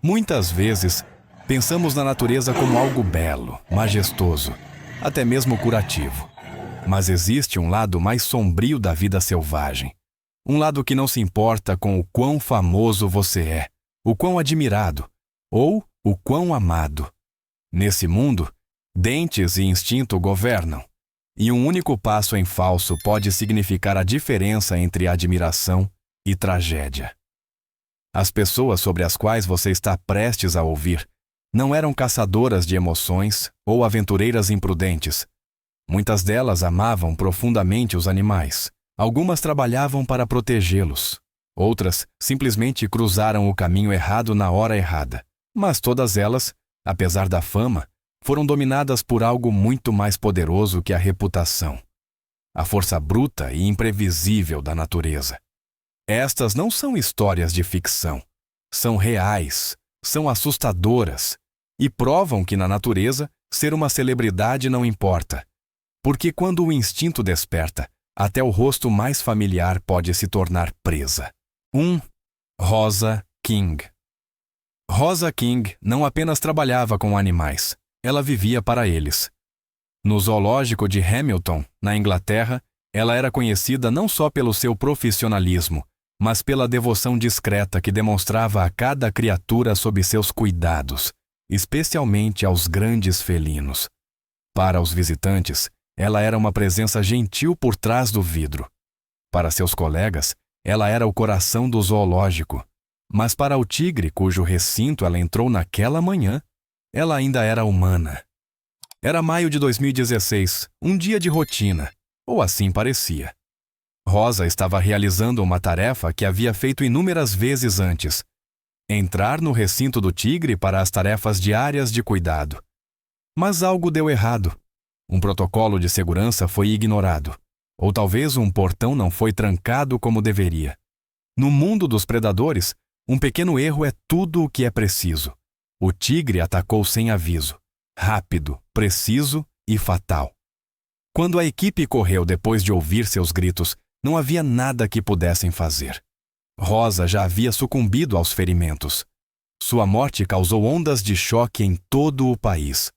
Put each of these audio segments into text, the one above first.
Muitas vezes, pensamos na natureza como algo belo, majestoso, até mesmo curativo. Mas existe um lado mais sombrio da vida selvagem. Um lado que não se importa com o quão famoso você é, o quão admirado, ou o quão amado. Nesse mundo, dentes e instinto governam, e um único passo em falso pode significar a diferença entre admiração e tragédia. As pessoas sobre as quais você está prestes a ouvir não eram caçadoras de emoções ou aventureiras imprudentes. Muitas delas amavam profundamente os animais. Algumas trabalhavam para protegê-los. Outras simplesmente cruzaram o caminho errado na hora errada. Mas todas elas, apesar da fama, foram dominadas por algo muito mais poderoso que a reputação: a força bruta e imprevisível da natureza. Estas não são histórias de ficção. São reais, são assustadoras e provam que na natureza ser uma celebridade não importa. Porque quando o instinto desperta, até o rosto mais familiar pode se tornar presa. 1. Rosa King. Rosa King não apenas trabalhava com animais, ela vivia para eles. No zoológico de Hamilton, na Inglaterra, ela era conhecida não só pelo seu profissionalismo, mas pela devoção discreta que demonstrava a cada criatura sob seus cuidados, especialmente aos grandes felinos. Para os visitantes, ela era uma presença gentil por trás do vidro. Para seus colegas, ela era o coração do zoológico. Mas para o tigre cujo recinto ela entrou naquela manhã, ela ainda era humana. Era maio de 2016, um dia de rotina, ou assim parecia. Rosa estava realizando uma tarefa que havia feito inúmeras vezes antes: entrar no recinto do tigre para as tarefas diárias de cuidado. Mas algo deu errado. Um protocolo de segurança foi ignorado. Ou talvez um portão não foi trancado como deveria. No mundo dos predadores, um pequeno erro é tudo o que é preciso. O tigre atacou sem aviso, rápido, preciso e fatal. Quando a equipe correu depois de ouvir seus gritos, não havia nada que pudessem fazer. Rosa já havia sucumbido aos ferimentos. Sua morte causou ondas de choque em todo o país.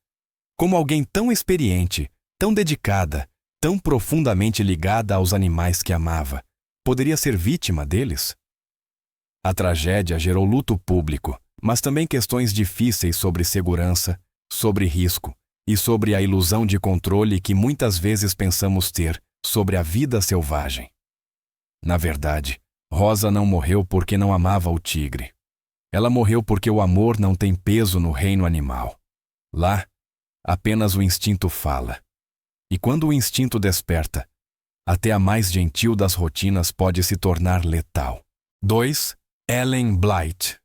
Como alguém tão experiente, tão dedicada, tão profundamente ligada aos animais que amava, poderia ser vítima deles? A tragédia gerou luto público, mas também questões difíceis sobre segurança, sobre risco e sobre a ilusão de controle que muitas vezes pensamos ter sobre a vida selvagem. Na verdade, Rosa não morreu porque não amava o tigre. Ela morreu porque o amor não tem peso no reino animal. Lá, apenas o instinto fala. E quando o instinto desperta, até a mais gentil das rotinas pode se tornar letal. 2. Ellen Blight.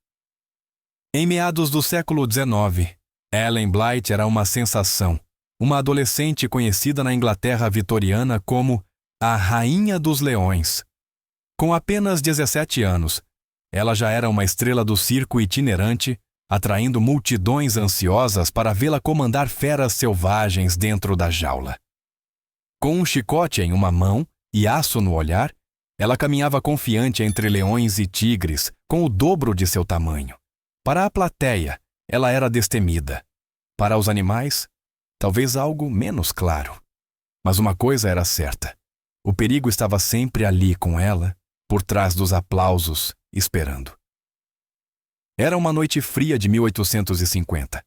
Em meados do século XIX, Ellen Blight era uma sensação, uma adolescente conhecida na Inglaterra vitoriana como a Rainha dos Leões. Com apenas 17 anos, ela já era uma estrela do circo itinerante, atraindo multidões ansiosas para vê-la comandar feras selvagens dentro da jaula. Com um chicote em uma mão e aço no olhar, ela caminhava confiante entre leões e tigres, com o dobro de seu tamanho. Para a plateia, ela era destemida. Para os animais, talvez algo menos claro. Mas uma coisa era certa: o perigo estava sempre ali com ela, por trás dos aplausos, esperando. Era uma noite fria de 1850,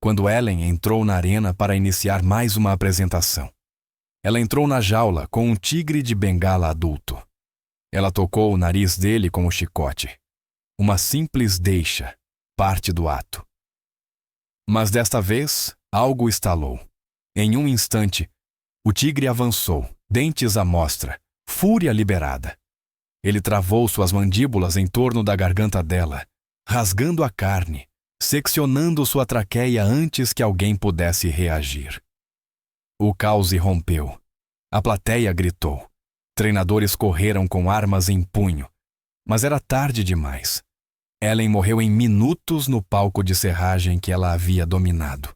quando Ellen entrou na arena para iniciar mais uma apresentação. Ela entrou na jaula com um tigre de bengala adulto. Ela tocou o nariz dele com o chicote. Uma simples deixa, parte do ato. Mas desta vez, algo estalou. Em um instante, o tigre avançou, dentes à mostra, fúria liberada. Ele travou suas mandíbulas em torno da garganta dela, rasgando a carne, seccionando sua traqueia antes que alguém pudesse reagir. O caos irrompeu. A plateia gritou. Treinadores correram com armas em punho. Mas era tarde demais. Ellen morreu em minutos no palco de serragem que ela havia dominado.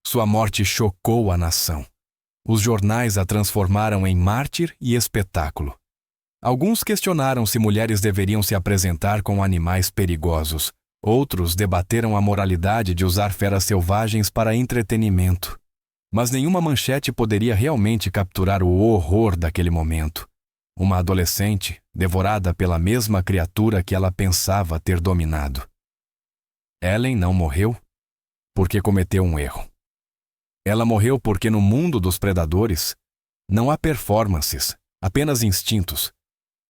Sua morte chocou a nação. Os jornais a transformaram em mártir e espetáculo. Alguns questionaram se mulheres deveriam se apresentar com animais perigosos, Outros debateram a moralidade de usar feras selvagens para entretenimento. Mas nenhuma manchete poderia realmente capturar o horror daquele momento. Uma adolescente devorada pela mesma criatura que ela pensava ter dominado. Ellen não morreu porque cometeu um erro. Ela morreu porque no mundo dos predadores não há performances, apenas instintos.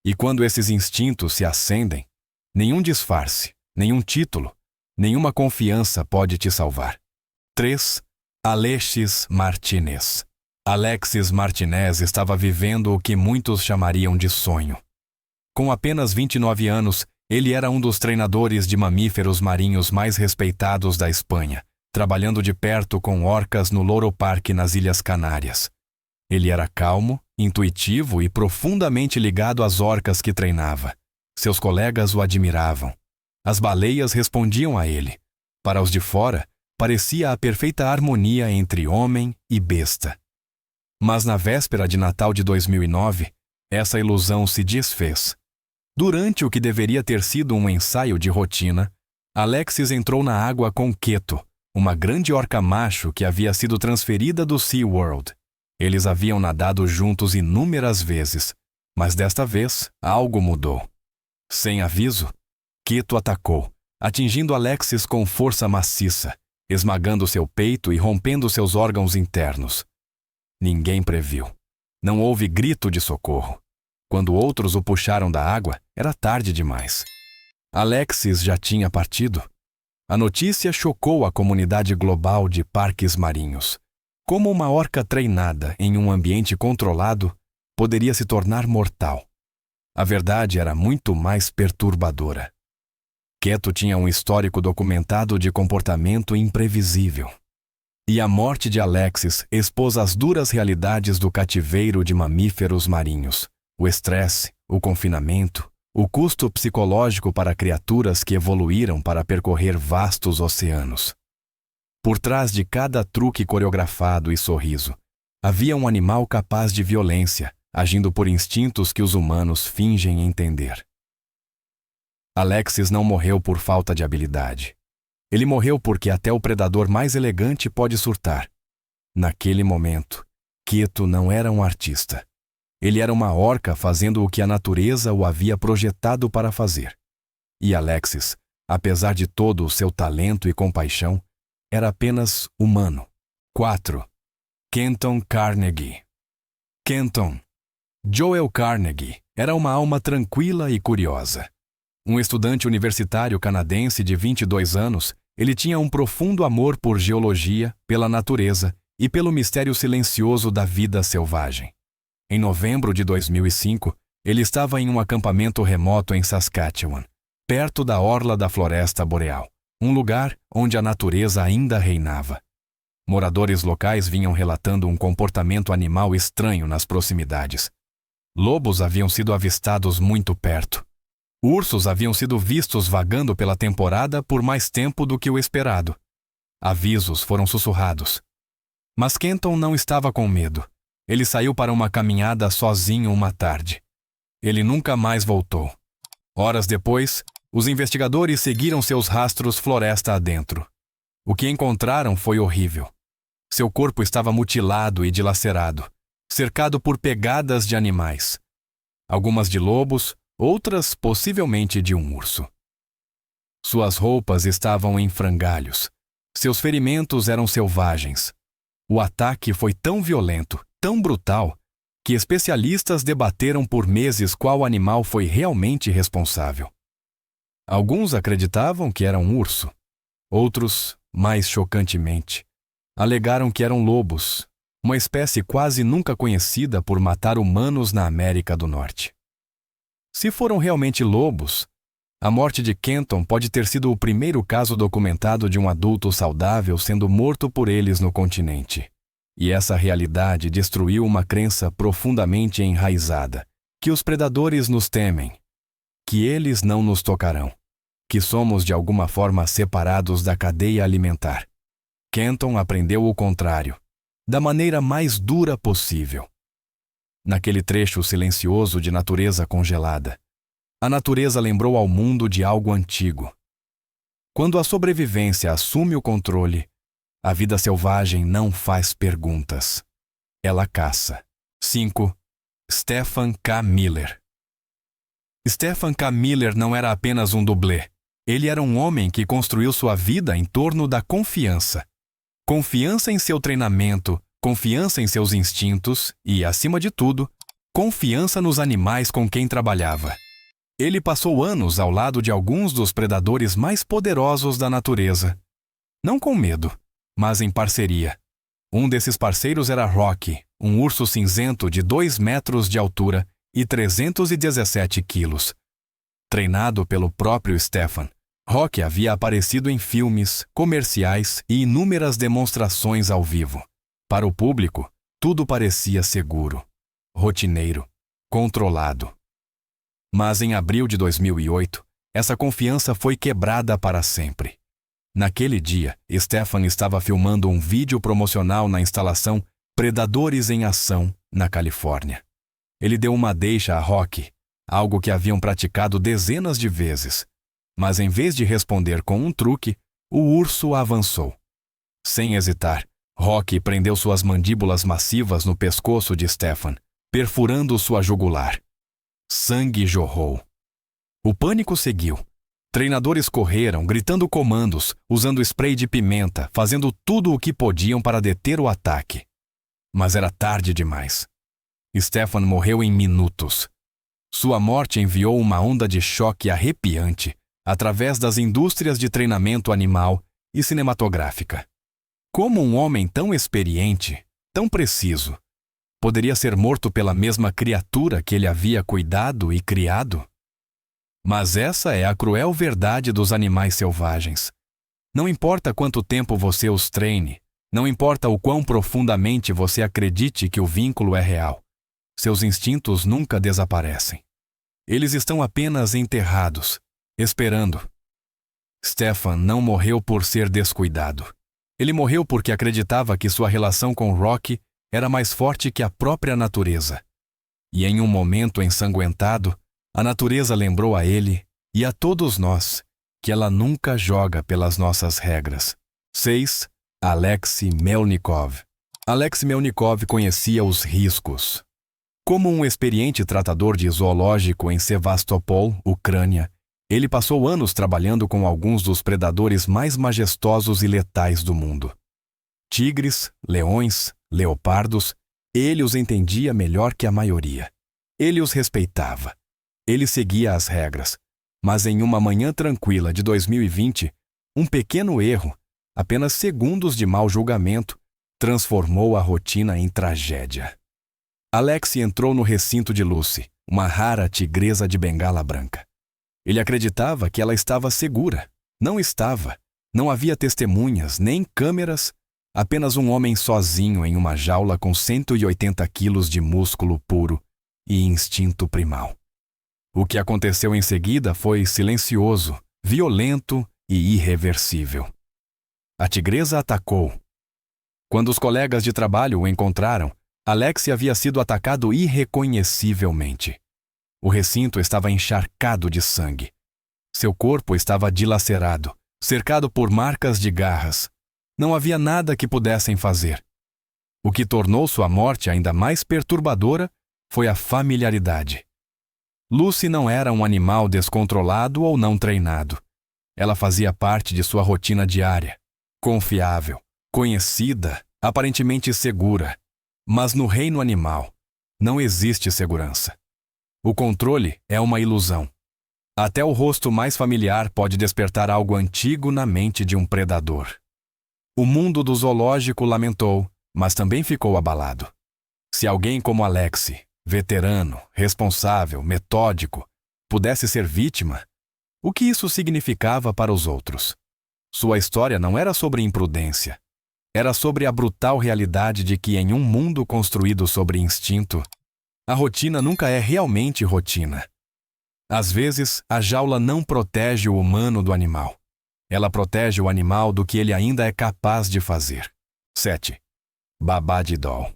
E quando esses instintos se acendem, nenhum disfarce, nenhum título, nenhuma confiança pode te salvar. 3. Alexis Martinez. Alexis Martinez estava vivendo o que muitos chamariam de sonho. Com apenas 29 anos, ele era um dos treinadores de mamíferos marinhos mais respeitados da Espanha, trabalhando de perto com orcas no Loro Parque nas Ilhas Canárias. Ele era calmo, intuitivo e profundamente ligado às orcas que treinava. Seus colegas o admiravam. As baleias respondiam a ele. Para os de fora, parecia a perfeita harmonia entre homem e besta. Mas na véspera de Natal de 2009, essa ilusão se desfez. Durante o que deveria ter sido um ensaio de rotina, Alexis entrou na água com Keto, uma grande orca macho que havia sido transferida do SeaWorld. Eles haviam nadado juntos inúmeras vezes, mas desta vez algo mudou. Sem aviso, Keto atacou, atingindo Alexis com força maciça, esmagando seu peito e rompendo seus órgãos internos. Ninguém previu. Não houve grito de socorro. Quando outros o puxaram da água, era tarde demais. Alexis já tinha partido. A notícia chocou a comunidade global de parques marinhos. Como uma orca treinada em um ambiente controlado poderia se tornar mortal? A verdade era muito mais perturbadora. Keto tinha um histórico documentado de comportamento imprevisível. E a morte de Alexis expôs as duras realidades do cativeiro de mamíferos marinhos. O estresse, o confinamento, o custo psicológico para criaturas que evoluíram para percorrer vastos oceanos. Por trás de cada truque coreografado e sorriso, havia um animal capaz de violência, agindo por instintos que os humanos fingem entender. Alexis não morreu por falta de habilidade. Ele morreu porque até o predador mais elegante pode surtar. Naquele momento, Keto não era um artista. Ele era uma orca fazendo o que a natureza o havia projetado para fazer. E Alexis, apesar de todo o seu talento e compaixão, era apenas humano. 4. Kenton Carnegie. Kenton. Joel Carnegie era uma alma tranquila e curiosa. Um estudante universitário canadense de 22 anos, ele tinha um profundo amor por geologia, pela natureza e pelo mistério silencioso da vida selvagem. Em novembro de 2005, ele estava em um acampamento remoto em Saskatchewan, perto da orla da Floresta Boreal, um lugar onde a natureza ainda reinava. Moradores locais vinham relatando um comportamento animal estranho nas proximidades. Lobos haviam sido avistados muito perto. Ursos haviam sido vistos vagando pela temporada por mais tempo do que o esperado. Avisos foram sussurrados. Mas Kenton não estava com medo. Ele saiu para uma caminhada sozinho uma tarde. Ele nunca mais voltou. Horas depois, os investigadores seguiram seus rastros floresta adentro. O que encontraram foi horrível. Seu corpo estava mutilado e dilacerado, cercado por pegadas de animais. Algumas de lobos, outras possivelmente de um urso. Suas roupas estavam em frangalhos. Seus ferimentos eram selvagens. O ataque foi tão violento, tão brutal, que especialistas debateram por meses qual animal foi realmente responsável. Alguns acreditavam que era um urso. Outros, mais chocantemente, alegaram que eram lobos, uma espécie quase nunca conhecida por matar humanos na América do Norte. Se foram realmente lobos, a morte de Kenton pode ter sido o primeiro caso documentado de um adulto saudável sendo morto por eles no continente. E essa realidade destruiu uma crença profundamente enraizada, que os predadores nos temem, que eles não nos tocarão, que somos de alguma forma separados da cadeia alimentar. Kenton aprendeu o contrário, da maneira mais dura possível. Naquele trecho silencioso de natureza congelada, a natureza lembrou ao mundo de algo antigo. Quando a sobrevivência assume o controle, a vida selvagem não faz perguntas. Ela caça. 5. Stephen K. Miller. Stephen K. Miller não era apenas um dublê. Ele era um homem que construiu sua vida em torno da confiança. Confiança em seu treinamento, confiança em seus instintos e, acima de tudo, confiança nos animais com quem trabalhava. Ele passou anos ao lado de alguns dos predadores mais poderosos da natureza. Não com medo, mas em parceria. Um desses parceiros era Rocky, um urso cinzento de 2 metros de altura e 317 quilos. Treinado pelo próprio Stephen, Rocky havia aparecido em filmes, comerciais e inúmeras demonstrações ao vivo. Para o público, tudo parecia seguro, rotineiro, controlado. Mas em abril de 2008, essa confiança foi quebrada para sempre. Naquele dia, Stephen estava filmando um vídeo promocional na instalação Predadores em Ação, na Califórnia. Ele deu uma deixa a Rocky, algo que haviam praticado dezenas de vezes. Mas em vez de responder com um truque, o urso avançou. Sem hesitar, Rocky prendeu suas mandíbulas massivas no pescoço de Stephen, perfurando sua jugular. Sangue jorrou. O pânico seguiu. Treinadores correram, gritando comandos, usando spray de pimenta, fazendo tudo o que podiam para deter o ataque. Mas era tarde demais. Stephen morreu em minutos. Sua morte enviou uma onda de choque arrepiante através das indústrias de treinamento animal e cinematográfica. Como um homem tão experiente, tão preciso, poderia ser morto pela mesma criatura que ele havia cuidado e criado? Mas essa é a cruel verdade dos animais selvagens. Não importa quanto tempo você os treine, não importa o quão profundamente você acredite que o vínculo é real, seus instintos nunca desaparecem. Eles estão apenas enterrados, esperando. Stephen não morreu por ser descuidado. Ele morreu porque acreditava que sua relação com Rocky era mais forte que a própria natureza. E em um momento ensanguentado, a natureza lembrou a ele e a todos nós que ela nunca joga pelas nossas regras. 6. Alexei Melnikov. Alexei Melnikov conhecia os riscos. Como um experiente tratador de zoológico em Sevastopol, Ucrânia, ele passou anos trabalhando com alguns dos predadores mais majestosos e letais do mundo. Tigres, leões, leopardos, ele os entendia melhor que a maioria. Ele os respeitava. Ele seguia as regras. Mas em uma manhã tranquila de 2020, um pequeno erro, apenas segundos de mau julgamento, transformou a rotina em tragédia. Alexei entrou no recinto de Lucy, uma rara tigresa de bengala branca. Ele acreditava que ela estava segura. Não estava. Não havia testemunhas, nem câmeras, apenas um homem sozinho em uma jaula com 180 quilos de músculo puro e instinto primal. O que aconteceu em seguida foi silencioso, violento e irreversível. A tigresa atacou. Quando os colegas de trabalho o encontraram, Alexei havia sido atacado irreconhecivelmente. O recinto estava encharcado de sangue. Seu corpo estava dilacerado, cercado por marcas de garras. Não havia nada que pudessem fazer. O que tornou sua morte ainda mais perturbadora foi a familiaridade. Lucy não era um animal descontrolado ou não treinado. Ela fazia parte de sua rotina diária, confiável, conhecida, aparentemente segura. Mas no reino animal, não existe segurança. O controle é uma ilusão. Até o rosto mais familiar pode despertar algo antigo na mente de um predador. O mundo do zoológico lamentou, mas também ficou abalado. Se alguém como Alexei, veterano, responsável, metódico, pudesse ser vítima, o que isso significava para os outros? Sua história não era sobre imprudência. Era sobre a brutal realidade de que em um mundo construído sobre instinto, a rotina nunca é realmente rotina. Às vezes, a jaula não protege o humano do animal. Ela protege o animal do que ele ainda é capaz de fazer. 7. Babadi Doll.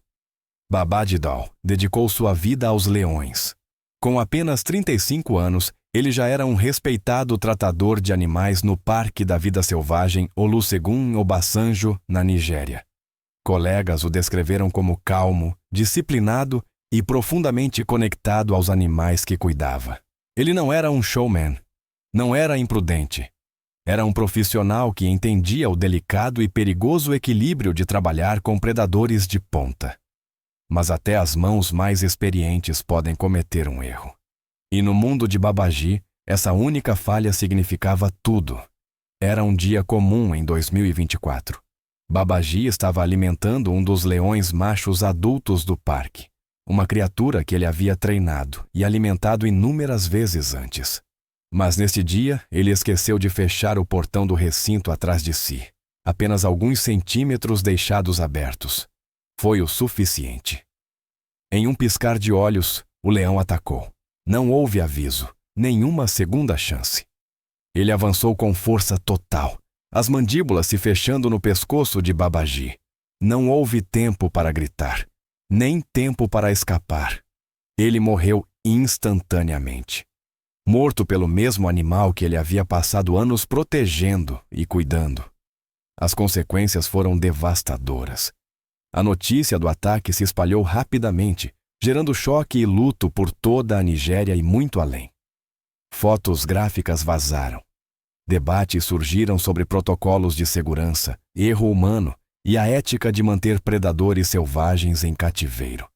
Babadi Doll dedicou sua vida aos leões. Com apenas 35 anos, Ele já era um respeitado tratador de animais no Parque da Vida Selvagem Olusegun, em Obasanjo, na Nigéria. Colegas o descreveram como calmo, disciplinado e profundamente conectado aos animais que cuidava. Ele não era um showman, não era imprudente. Era um profissional que entendia o delicado e perigoso equilíbrio de trabalhar com predadores de ponta. Mas até as mãos mais experientes podem cometer um erro. E no mundo de Babaji, essa única falha significava tudo. Era um dia comum em 2024. Babaji estava alimentando um dos leões machos adultos do parque, uma criatura que ele havia treinado e alimentado inúmeras vezes antes. Mas neste dia, ele esqueceu de fechar o portão do recinto atrás de si. Apenas alguns centímetros deixados abertos. Foi o suficiente. Em um piscar de olhos, o leão atacou. Não houve aviso, nenhuma segunda chance. Ele avançou com força total, as mandíbulas se fechando no pescoço de Babaji. Não houve tempo para gritar, nem tempo para escapar. Ele morreu instantaneamente. Morto pelo mesmo animal que ele havia passado anos protegendo e cuidando. As consequências foram devastadoras. A notícia do ataque se espalhou rapidamente, gerando choque e luto por toda a Nigéria e muito além. Fotos gráficas vazaram. Debates surgiram sobre protocolos de segurança, erro humano e a ética de manter predadores selvagens em cativeiro.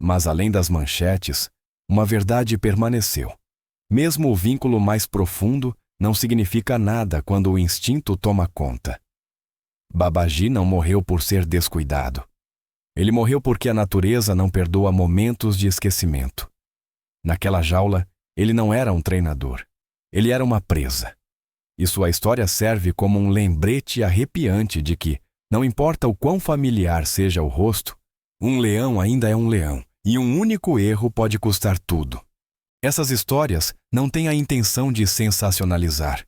Mas além das manchetes, uma verdade permaneceu. Mesmo o vínculo mais profundo não significa nada quando o instinto toma conta. Babaji não morreu por ser descuidado. Ele morreu porque a natureza não perdoa momentos de esquecimento. Naquela jaula, ele não era um treinador. Ele era uma presa. E sua história serve como um lembrete arrepiante de que, não importa o quão familiar seja o rosto, um leão ainda é um leão, e um único erro pode custar tudo. Essas histórias não têm a intenção de sensacionalizar.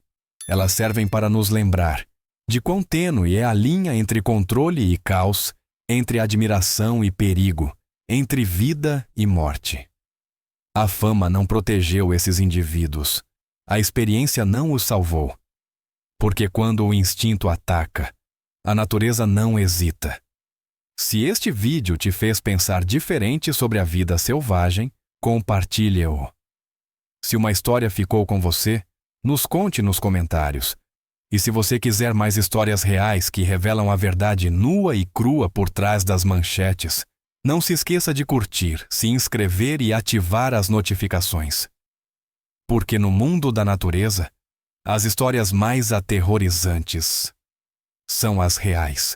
Elas servem para nos lembrar de quão tênue é a linha entre controle e caos, entre admiração e perigo, entre vida e morte. A fama não protegeu esses indivíduos. A experiência não os salvou. Porque quando o instinto ataca, a natureza não hesita. Se este vídeo te fez pensar diferente sobre a vida selvagem, compartilhe-o. Se uma história ficou com você, nos conte nos comentários. E se você quiser mais histórias reais que revelam a verdade nua e crua por trás das manchetes, não se esqueça de curtir, se inscrever e ativar as notificações. Porque no mundo da natureza, as histórias mais aterrorizantes são as reais.